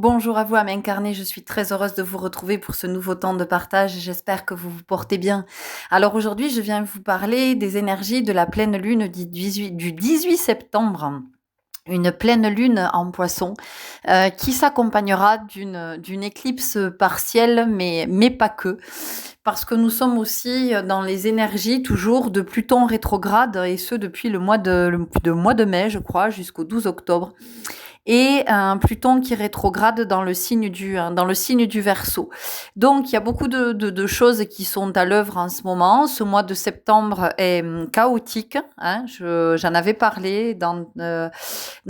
Bonjour à vous, âme incarnée, je suis très heureuse de vous retrouver pour ce nouveau temps de partage. J'espère que vous vous portez bien. Alors aujourd'hui, je viens vous parler des énergies de la pleine lune du 18 septembre. Une pleine lune en poisson qui s'accompagnera d'une éclipse partielle, mais pas que. Parce que nous sommes aussi dans les énergies toujours de Pluton rétrograde, et ce depuis le mois de mai, je crois, jusqu'au 12 octobre. Et un Pluton qui rétrograde dans le signe du Verseau. Donc, il y a beaucoup de choses qui sont à l'œuvre en ce moment. Ce mois de septembre est chaotique. J'en avais parlé dans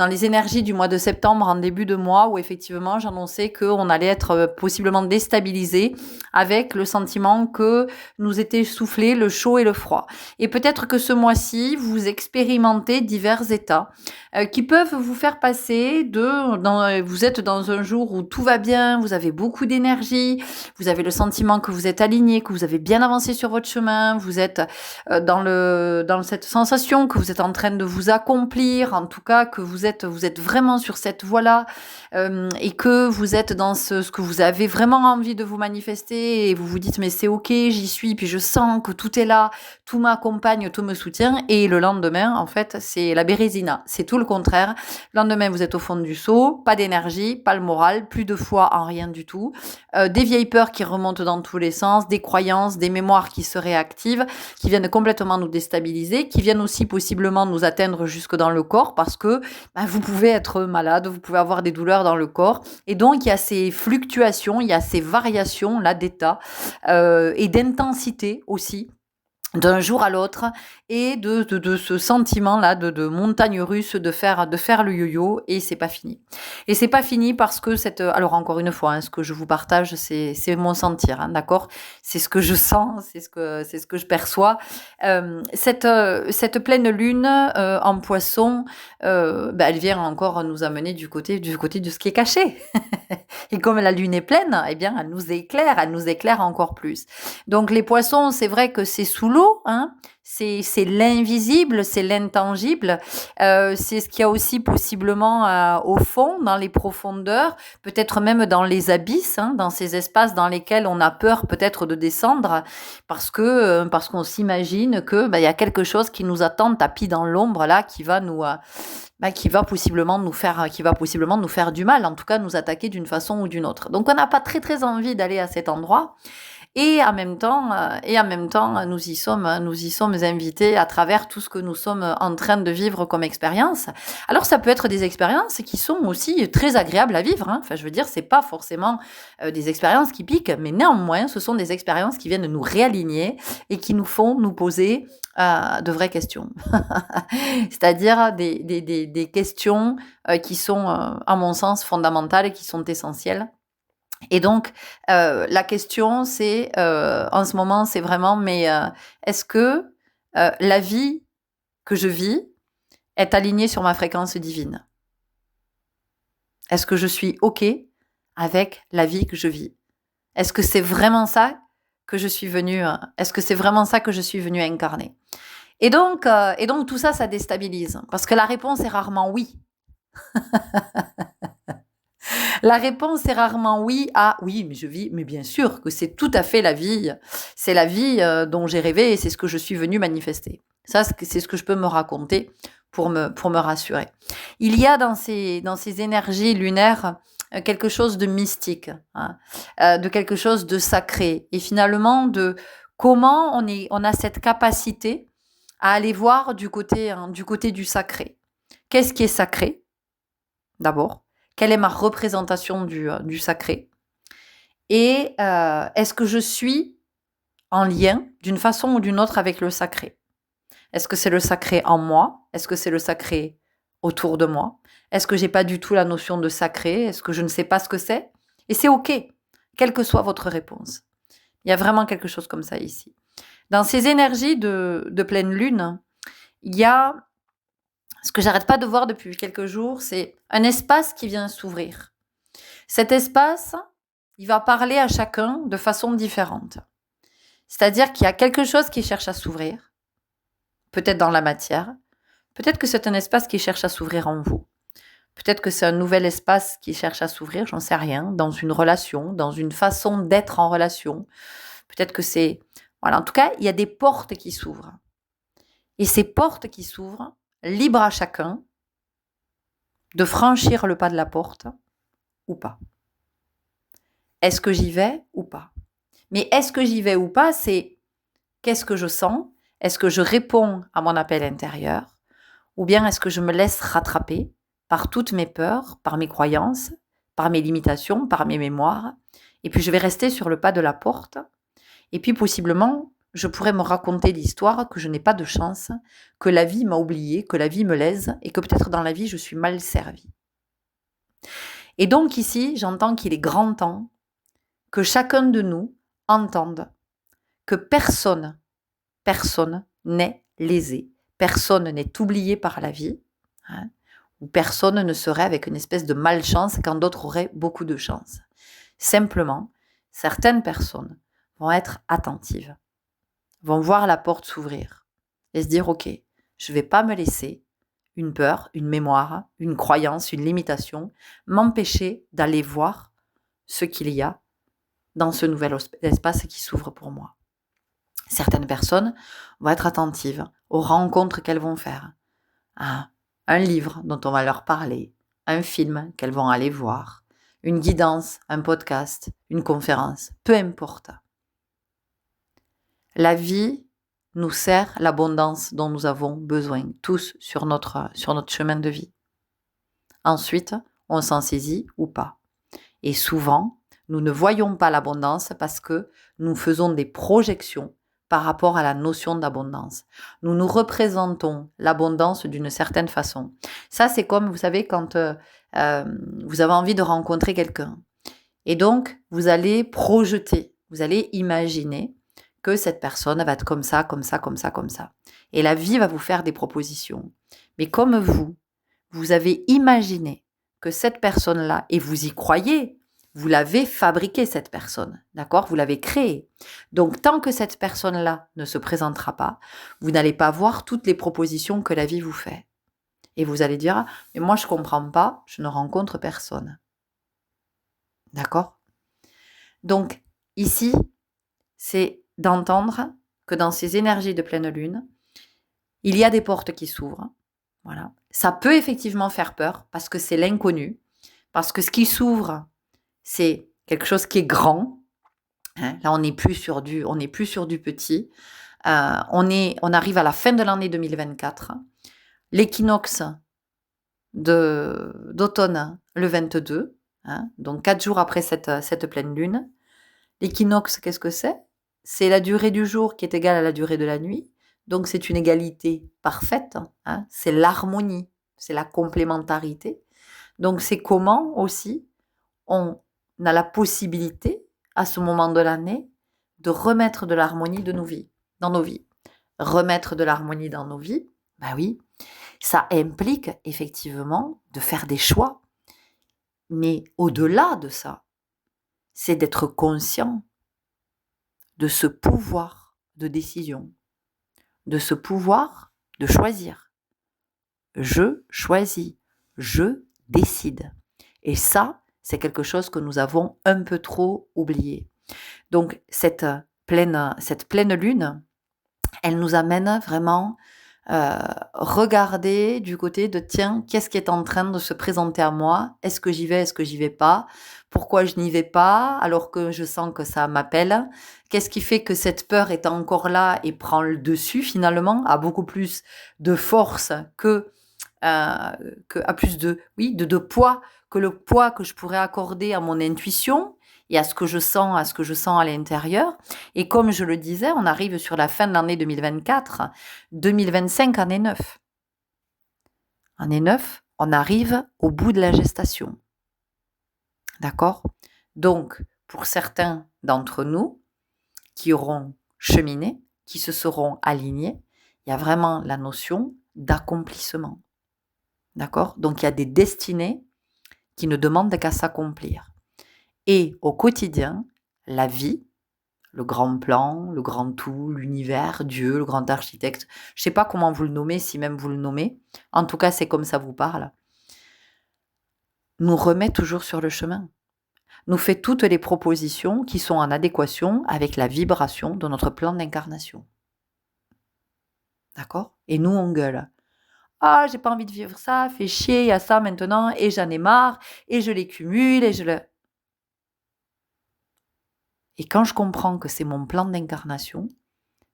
les énergies du mois de septembre en début de mois où effectivement j'annonçais qu'on allait être possiblement déstabilisé avec le sentiment que nous était soufflé le chaud et le froid. Et peut-être que ce mois-ci, vous expérimentez divers états qui peuvent vous faire passer vous êtes dans un jour où tout va bien, vous avez beaucoup d'énergie, vous avez le sentiment que vous êtes aligné, que vous avez bien avancé sur votre chemin, vous êtes dans cette sensation que vous êtes en train de vous accomplir, en tout cas que vous êtes vraiment sur cette voie-là et que vous êtes dans ce que vous avez vraiment envie de vous manifester et vous vous dites mais c'est ok, j'y suis, puis je sens que tout est là, tout m'accompagne, tout me soutient et le lendemain en fait c'est la bérésina, c'est tout le contraire. Le lendemain vous êtes au fond du seau, pas d'énergie, pas le moral, plus de foi en rien du tout, des vieilles peurs qui remontent dans tous les sens, des croyances, des mémoires qui se réactivent, qui viennent complètement nous déstabiliser, qui viennent aussi possiblement nous atteindre jusque dans le corps parce que vous pouvez être malade, vous pouvez avoir des douleurs dans le corps et donc il y a ces fluctuations, il y a ces variations là d'état et d'intensité aussi d'un jour à l'autre et de ce sentiment-là de montagne russe, de faire le yo-yo et c'est pas fini. Et c'est pas fini parce que alors encore une fois, ce que je vous partage, c'est mon sentir, d'accord? C'est ce que je sens, c'est ce que je perçois. Cette pleine lune en poisson, elle vient encore nous amener du côté de ce qui est caché. Et comme la lune est pleine, eh bien, elle nous éclaire encore plus. Donc les poissons, c'est vrai que c'est sous l'eau, c'est l'invisible, c'est l'intangible, c'est ce qu'il y a aussi possiblement au fond, dans les profondeurs, peut-être même dans les abysses, dans ces espaces dans lesquels on a peur peut-être de descendre, parce qu'on s'imagine que il y a quelque chose qui nous attend tapis dans l'ombre là, qui va possiblement nous faire du mal, en tout cas nous attaquer d'une façon ou d'une autre. Donc on n'a pas très très envie d'aller à cet endroit. Et en même temps, nous y sommes invités à travers tout ce que nous sommes en train de vivre comme expérience. Alors ça peut être des expériences qui sont aussi très agréables à vivre. Enfin, je veux dire, c'est pas forcément des expériences qui piquent, mais néanmoins, ce sont des expériences qui viennent nous réaligner et qui nous font nous poser de vraies questions. C'est-à-dire des questions qui sont, à mon sens, fondamentales et qui sont essentielles. Et donc, la question, c'est, en ce moment, c'est vraiment, mais est-ce que la vie que je vis est alignée sur ma fréquence divine? Est-ce que je suis OK avec la vie que je vis? Est-ce que c'est vraiment ça que je suis venue, est-ce que c'est vraiment ça que je suis venue incarner? Et donc tout ça, ça déstabilise. Parce que la réponse est rarement oui. La réponse est rarement oui à oui, mais je vis, mais bien sûr que c'est tout à fait la vie. C'est la vie dont j'ai rêvé et c'est ce que je suis venue manifester. Ça, c'est ce que je peux me raconter pour me rassurer. Il y a dans ces énergies lunaires quelque chose de mystique, de quelque chose de sacré. Et finalement, de comment on a cette capacité à aller voir du côté du sacré. Qu'est-ce qui est sacré, d'abord? Quelle est ma représentation du sacré? Et est-ce que je suis en lien d'une façon ou d'une autre avec le sacré? Est-ce que c'est le sacré en moi? Est-ce que c'est le sacré autour de moi? Est-ce que j'ai pas du tout la notion de sacré? Est-ce que je ne sais pas ce que c'est? Et c'est OK, quelle que soit votre réponse. Il y a vraiment quelque chose comme ça ici. Dans ces énergies de pleine lune, il y a ce que j'arrête pas de voir depuis quelques jours, c'est un espace qui vient s'ouvrir. Cet espace, il va parler à chacun de façon différente. C'est-à-dire qu'il y a quelque chose qui cherche à s'ouvrir, peut-être dans la matière, peut-être que c'est un espace qui cherche à s'ouvrir en vous. Peut-être que c'est un nouvel espace qui cherche à s'ouvrir, j'en sais rien, dans une relation, dans une façon d'être en relation. Peut-être que c'est... Voilà, en tout cas, il y a des portes qui s'ouvrent. Et ces portes qui s'ouvrent, libre à chacun de franchir le pas de la porte ou pas. Est-ce que j'y vais ou pas? Mais est-ce que j'y vais ou pas, c'est qu'est-ce que je sens? Est-ce que je réponds à mon appel intérieur? Ou bien est-ce que je me laisse rattraper par toutes mes peurs, par mes croyances, par mes limitations, par mes mémoires? Et puis je vais rester sur le pas de la porte. Et puis possiblement, je pourrais me raconter l'histoire que je n'ai pas de chance, que la vie m'a oublié, que la vie me lèse et que peut-être dans la vie je suis mal servie. Et donc ici, j'entends qu'il est grand temps que chacun de nous entende que personne n'est lésé, personne n'est oublié par la vie, hein, ou personne ne serait avec une espèce de malchance quand d'autres auraient beaucoup de chance. Simplement, certaines personnes vont être attentives, vont voir la porte s'ouvrir et se dire, ok, je ne vais pas me laisser une peur, une mémoire, une croyance, une limitation m'empêcher d'aller voir ce qu'il y a dans ce nouvel espace qui s'ouvre pour moi. Certaines personnes vont être attentives aux rencontres qu'elles vont faire, à un livre dont on va leur parler, un film qu'elles vont aller voir, une guidance, un podcast, une conférence, peu importe. La vie nous sert l'abondance dont nous avons besoin, tous sur notre chemin de vie. Ensuite, on s'en saisit ou pas. Et souvent, nous ne voyons pas l'abondance parce que nous faisons des projections par rapport à la notion d'abondance. Nous nous représentons l'abondance d'une certaine façon. Ça, c'est comme, vous savez, quand vous avez envie de rencontrer quelqu'un. Et donc, vous allez projeter, vous allez imaginer que cette personne va être comme ça, comme ça, comme ça, comme ça. Et la vie va vous faire des propositions. Mais comme vous avez imaginé que cette personne-là, et vous y croyez, vous l'avez fabriquée, cette personne, d'accord? Vous l'avez créée. Donc, tant que cette personne-là ne se présentera pas, vous n'allez pas voir toutes les propositions que la vie vous fait. Et vous allez dire, mais moi, je ne comprends pas, je ne rencontre personne. D'accord? Donc, ici, c'est d'entendre que dans ces énergies de pleine lune, il y a des portes qui s'ouvrent. Voilà. Ça peut effectivement faire peur parce que c'est l'inconnu, parce que ce qui s'ouvre, c'est quelque chose qui est grand. Hein. Là, on n'est plus sur du petit. On arrive à la fin de l'année 2024. L'équinoxe d'automne, le 22, hein, donc 4 jours après cette pleine lune. L'équinoxe, qu'est-ce que c'est? C'est la durée du jour qui est égale à la durée de la nuit. Donc, c'est une égalité parfaite. Hein, c'est l'harmonie, c'est la complémentarité. Donc, c'est comment aussi on a la possibilité, à ce moment de l'année, de remettre de l'harmonie dans nos vies. Remettre de l'harmonie dans nos vies, ben oui, ça implique effectivement de faire des choix. Mais au-delà de ça, c'est d'être conscient de ce pouvoir de décision, de ce pouvoir de choisir. Je choisis, je décide. Et ça, c'est quelque chose que nous avons un peu trop oublié. Donc, cette pleine lune, elle nous amène vraiment regarder du côté de tiens, qu'est-ce qui est en train de se présenter à moi? Est-ce que j'y vais? Est-ce que j'y vais pas? Pourquoi je n'y vais pas alors que je sens que ça m'appelle? Qu'est-ce qui fait que cette peur est encore là et prend le dessus finalement, a beaucoup plus de force que à plus de poids, que le poids que je pourrais accorder à mon intuition et à ce que je sens, à l'intérieur. Et comme je le disais, on arrive sur la fin de l'année 2024, 2025, année 9. Année 9, on arrive au bout de la gestation. D'accord? Donc, pour certains d'entre nous qui auront cheminé, qui se seront alignés, il y a vraiment la notion d'accomplissement. D'accord? Donc, il y a des destinées qui ne demandent qu'à s'accomplir. Et au quotidien, la vie, le grand plan, le grand tout, l'univers, Dieu, le grand architecte, je ne sais pas comment vous le nommez, si même vous le nommez, en tout cas, c'est comme ça vous parle, nous remet toujours sur le chemin, nous fait toutes les propositions qui sont en adéquation avec la vibration de notre plan d'incarnation. D'accord ? Et nous, on gueule. Ah, j'ai pas envie de vivre ça, fait chier, il y a ça maintenant, et j'en ai marre, et je les cumule, et je le... Et quand je comprends que c'est mon plan d'incarnation,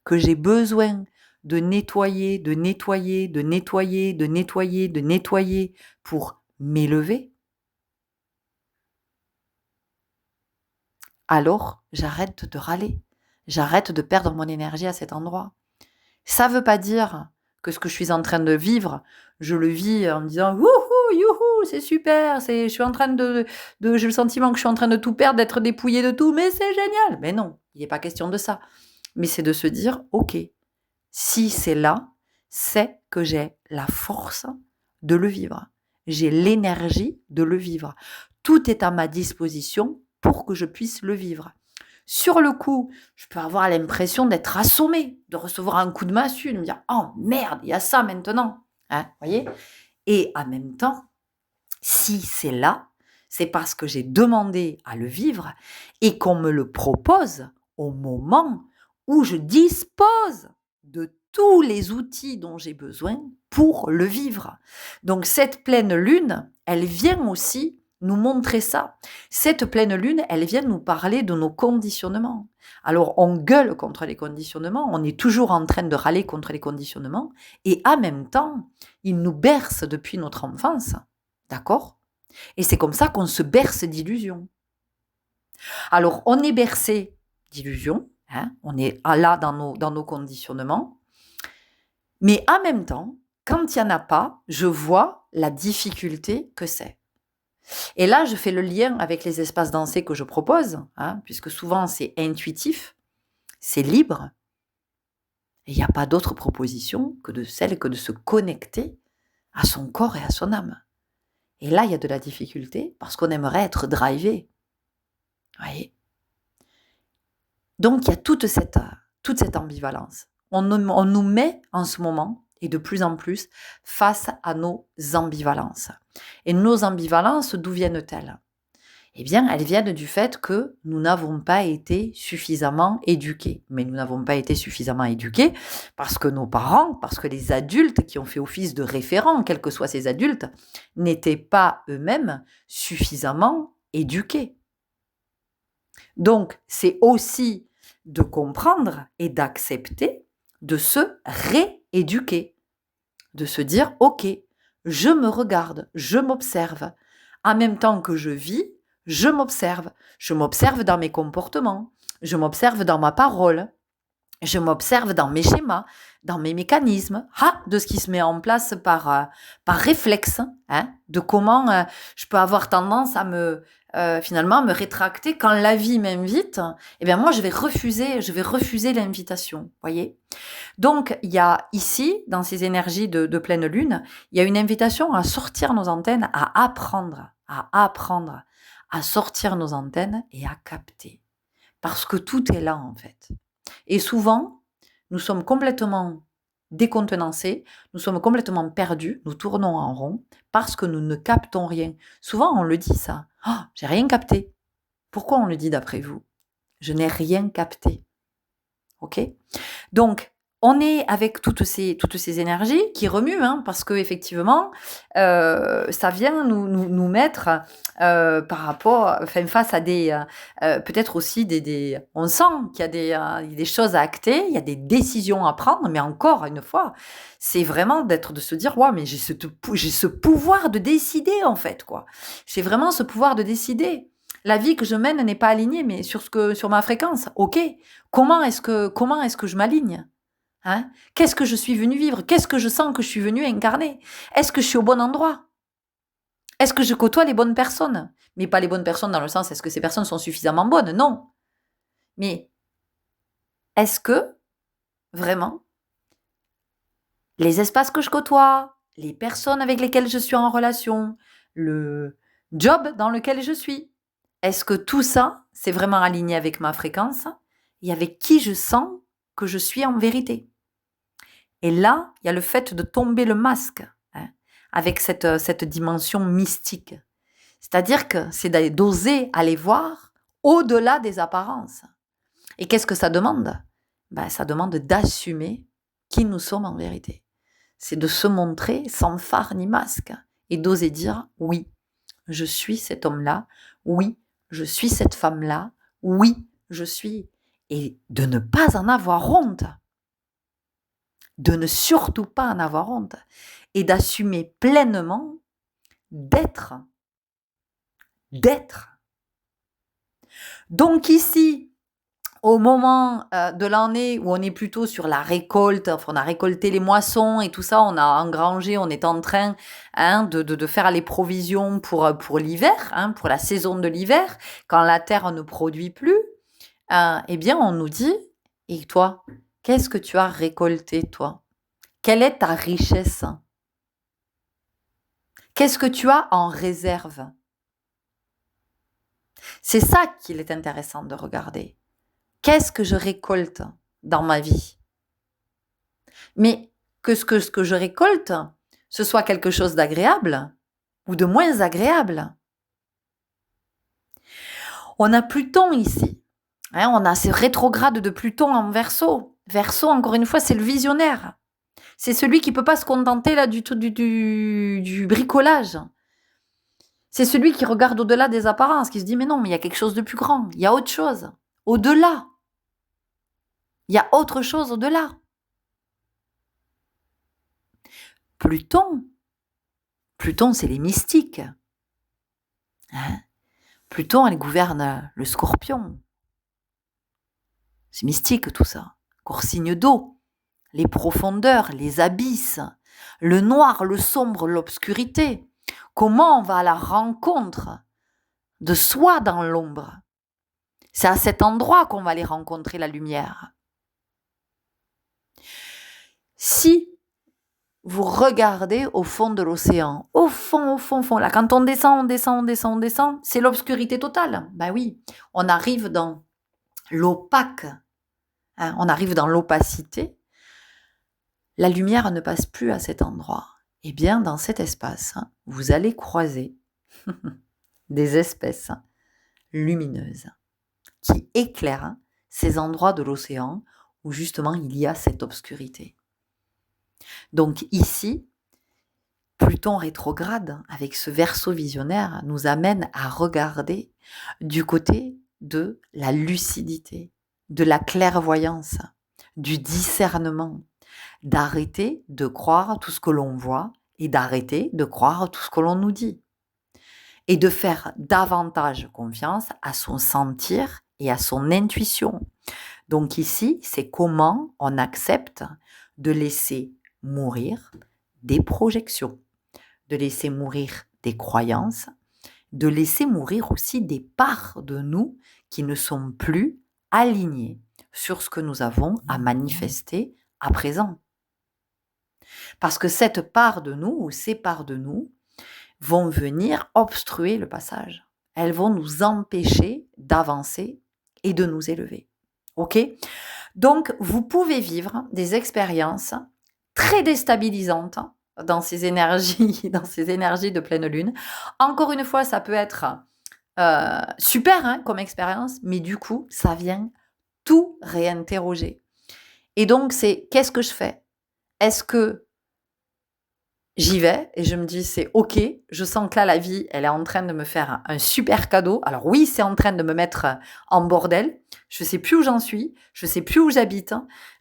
que j'ai besoin de nettoyer, de nettoyer, de nettoyer, de nettoyer, de nettoyer pour m'élever, alors j'arrête de râler. J'arrête de perdre mon énergie à cet endroit. Ça ne veut pas dire que ce que je suis en train de vivre, je le vis en me disant wouhou, youhou, c'est super, je suis en train j'ai le sentiment que je suis en train de tout perdre, d'être dépouillée de tout, mais c'est génial. Mais non, il n'est pas question de ça. Mais c'est de se dire, ok, si c'est là, c'est que j'ai la force de le vivre. J'ai l'énergie de le vivre. Tout est à ma disposition pour que je puisse le vivre. Sur le coup, je peux avoir l'impression d'être assommée, de recevoir un coup de massue, de me dire « Oh merde, il y a ça maintenant !» voyez ? Et en même temps, si c'est là, c'est parce que j'ai demandé à le vivre et qu'on me le propose au moment où je dispose de tous les outils dont j'ai besoin pour le vivre. Donc cette pleine lune, elle vient aussi nous montrer ça. Cette pleine lune, elle vient nous parler de nos conditionnements. Alors on gueule contre les conditionnements, on est toujours en train de râler contre les conditionnements, et en même temps, ils nous bercent depuis notre enfance. D'accord ? Et c'est comme ça qu'on se berce d'illusions. Alors, on est bercé d'illusions, on est là dans nos conditionnements, mais en même temps, quand il n'y en a pas, je vois la difficulté que c'est. Et là, je fais le lien avec les espaces dansés que je propose, puisque souvent c'est intuitif, c'est libre, et il n'y a pas d'autre proposition que de se connecter à son corps et à son âme. Et là, il y a de la difficulté parce qu'on aimerait être drivé. Voyez ? Donc, il y a toute cette ambivalence. On nous met en ce moment, et de plus en plus, face à nos ambivalences. Et nos ambivalences, d'où viennent-elles ? Eh bien, elles viennent du fait que nous n'avons pas été suffisamment éduqués. Mais nous n'avons pas été suffisamment éduqués parce que nos parents, parce que les adultes qui ont fait office de référents, quels que soient ces adultes, n'étaient pas eux-mêmes suffisamment éduqués. Donc, c'est aussi de comprendre et d'accepter de se rééduquer, de se dire, ok, je me regarde, je m'observe. En même temps que je vis, je m'observe dans mes comportements, je m'observe dans ma parole, je m'observe dans mes schémas, dans mes mécanismes, de ce qui se met en place par réflexe, de comment je peux avoir tendance à finalement me rétracter quand la vie m'invite. Eh bien moi je vais refuser l'invitation, voyez. Donc il y a ici, dans ces énergies de pleine lune, il y a une invitation à sortir nos antennes, à apprendre à sortir nos antennes et à capter, parce que tout est là en fait. Et souvent, nous sommes complètement décontenancés, nous sommes complètement perdus, nous tournons en rond parce que nous ne captons rien. Souvent, on le dit ça. « Oh, j'ai rien capté. » Pourquoi on le dit d'après vous ? Je n'ai rien capté. Ok ? Donc, on est avec toutes ces énergies qui remuent, parce que effectivement, ça vient nous mettre par rapport, face à des peut-être aussi on sent qu'il y a des choses à acter, il y a des décisions à prendre, mais encore une fois, c'est vraiment de se dire, ouais, mais j'ai ce pouvoir de décider en fait, quoi. J'ai vraiment ce pouvoir de décider. La vie que je mène n'est pas alignée, mais sur ma fréquence. Ok. Comment est-ce que je m'aligne ? Qu'est-ce que je suis venue vivre ? Qu'est-ce que je sens que je suis venue incarner ? Est-ce que je suis au bon endroit ? Est-ce que je côtoie les bonnes personnes ? Mais pas les bonnes personnes dans le sens, est-ce que ces personnes sont suffisamment bonnes ? Non. Mais est-ce que, vraiment, les espaces que je côtoie, les personnes avec lesquelles je suis en relation, le job dans lequel je suis, est-ce que tout ça, c'est vraiment aligné avec ma fréquence et avec qui je sens que je suis en vérité ? Et là, il y a le fait de tomber le masque, avec cette dimension mystique. C'est-à-dire que c'est d'oser aller voir au-delà des apparences. Et qu'est-ce que ça demande? Ça demande d'assumer qui nous sommes en vérité. C'est de se montrer sans phare ni masque et d'oser dire oui, je suis cet homme-là, oui, je suis cette femme-là, oui, je suis. Et de ne pas en avoir honte. De ne surtout pas en avoir honte. Et d'assumer pleinement d'être. D'être. Donc ici, au moment de l'année où on est plutôt sur la récolte, enfin on a récolté les moissons et tout ça, on a engrangé, on est en train de faire les provisions pour l'hiver, pour la saison de l'hiver, quand la terre ne produit plus, eh bien on nous dit, et toi, qu'est-ce que tu as récolté toi? Quelle est ta richesse? Qu'est-ce que tu as en réserve? C'est ça qu'il est intéressant de regarder. Qu'est-ce que je récolte dans ma vie? Mais que ce que je récolte, ce soit quelque chose d'agréable ou de moins agréable. On a Pluton ici. On a ce rétrograde de Pluton en Verseau. Verseau, encore une fois, c'est le visionnaire. C'est celui qui ne peut pas se contenter là du bricolage. C'est celui qui regarde au-delà des apparences, qui se dit mais non, mais il y a quelque chose de plus grand, il y a autre chose, au-delà. Il y a autre chose au-delà. Pluton, c'est les mystiques. Pluton, elle gouverne le Scorpion. C'est mystique tout ça. Encore signe d'eau, les profondeurs, les abysses, le noir, le sombre, l'obscurité. Comment on va à la rencontre de soi dans l'ombre? C'est à cet endroit qu'on va aller rencontrer la lumière. Si vous regardez au fond de l'océan, au fond, là, quand on descend, c'est l'obscurité totale. Ben oui, on arrive dans l'opaque, on arrive dans l'opacité. La lumière ne passe plus à cet endroit. Eh bien, dans cet espace, vous allez croiser des espèces lumineuses qui éclairent ces endroits de l'océan où justement il y a cette obscurité. Donc ici, Pluton rétrograde, avec ce Verseau visionnaire, nous amène à regarder du côté de la lucidité, de la clairvoyance, du discernement, d'arrêter de croire tout ce que l'on voit et d'arrêter de croire tout ce que l'on nous dit. Et de faire davantage confiance à son sentir et à son intuition. Donc ici, c'est comment on accepte de laisser mourir des projections, de laisser mourir des croyances, de laisser mourir aussi des parts de nous qui ne sont plus alignées sur ce que nous avons à manifester à présent. Parce que cette part de nous ou ces parts de nous vont venir obstruer le passage. Elles vont nous empêcher d'avancer et de nous élever. Ok ? Donc, vous pouvez vivre des expériences très déstabilisantes dans ces énergies de pleine lune. Encore une fois, ça peut être super comme expérience, mais du coup, ça vient tout réinterroger. Et donc, c'est qu'est-ce que je fais? Est-ce que j'y vais et je me dis c'est ok, je sens que là la vie elle est en train de me faire un super cadeau. Alors oui, c'est en train de me mettre en bordel. Je sais plus où j'en suis, je sais plus où j'habite.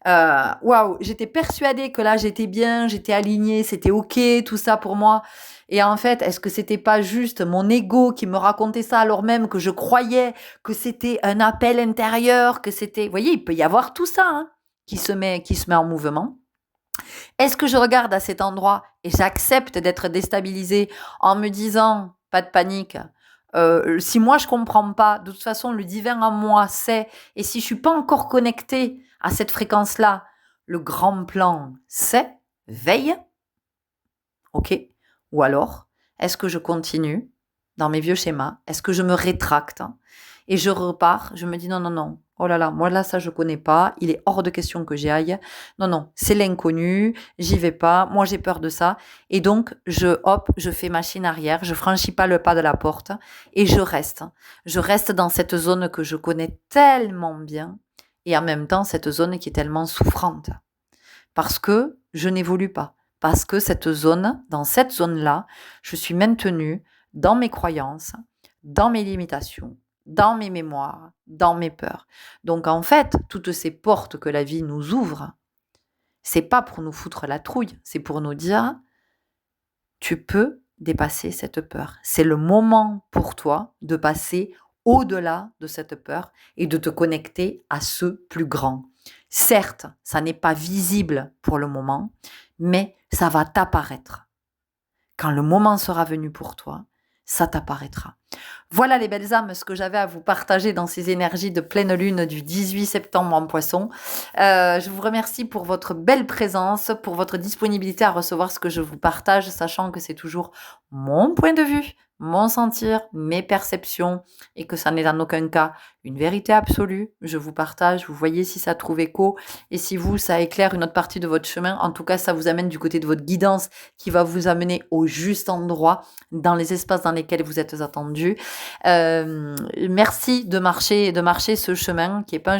Waouh, j'étais persuadée que là j'étais bien, j'étais alignée, c'était ok, tout ça pour moi. Et en fait, est-ce que c'était pas juste mon ego qui me racontait ça alors même que je croyais que c'était un appel intérieur, que c'était, vous voyez, il peut y avoir tout ça qui se met en mouvement. Est-ce que je regarde à cet endroit et j'accepte d'être déstabilisée en me disant, pas de panique, si moi je comprends pas, de toute façon le divin en moi sait, et si je suis pas encore connectée à cette fréquence-là, le grand plan sait, veille, ok? Ou alors, est-ce que je continue dans mes vieux schémas? Est-ce que je me rétracte? Et je repars, je me dis non, non, non, oh là là, moi là, ça je connais pas, il est hors de question que j'y aille. Non, non, c'est l'inconnu, j'y vais pas, moi j'ai peur de ça. Et donc, je fais machine arrière, je franchis pas le pas de la porte et je reste. Je reste dans cette zone que je connais tellement bien et en même temps, cette zone qui est tellement souffrante. Parce que je n'évolue pas. Parce que dans cette zone-là, je suis maintenue dans mes croyances, dans mes limitations, dans mes mémoires, dans mes peurs. Donc en fait, toutes ces portes que la vie nous ouvre, c'est pas pour nous foutre la trouille, c'est pour nous dire tu peux dépasser cette peur. C'est le moment pour toi de passer au-delà de cette peur et de te connecter à ce plus grand. Certes, ça n'est pas visible pour le moment, mais ça va t'apparaître. Quand le moment sera venu pour toi, ça t'apparaîtra. Voilà les belles âmes, ce que j'avais à vous partager dans ces énergies de pleine lune du 18 septembre en Poisson. Je vous remercie pour votre belle présence, pour votre disponibilité à recevoir ce que je vous partage, sachant que c'est toujours mon point de vue, mon sentir, mes perceptions, et que ça n'est en aucun cas une vérité absolue. Je vous partage, vous voyez si ça trouve écho, et si vous, ça éclaire une autre partie de votre chemin. En tout cas, ça vous amène du côté de votre guidance qui va vous amener au juste endroit, dans les espaces dans lesquels vous êtes attendus. Merci de marcher ce chemin qui est pas un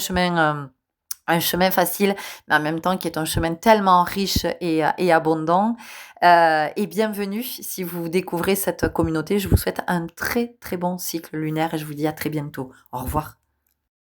chemin facile, mais en même temps qui est un chemin tellement riche et abondant. Et bienvenue si vous découvrez cette communauté. Je vous souhaite un très très bon cycle lunaire et je vous dis à très bientôt. Au revoir.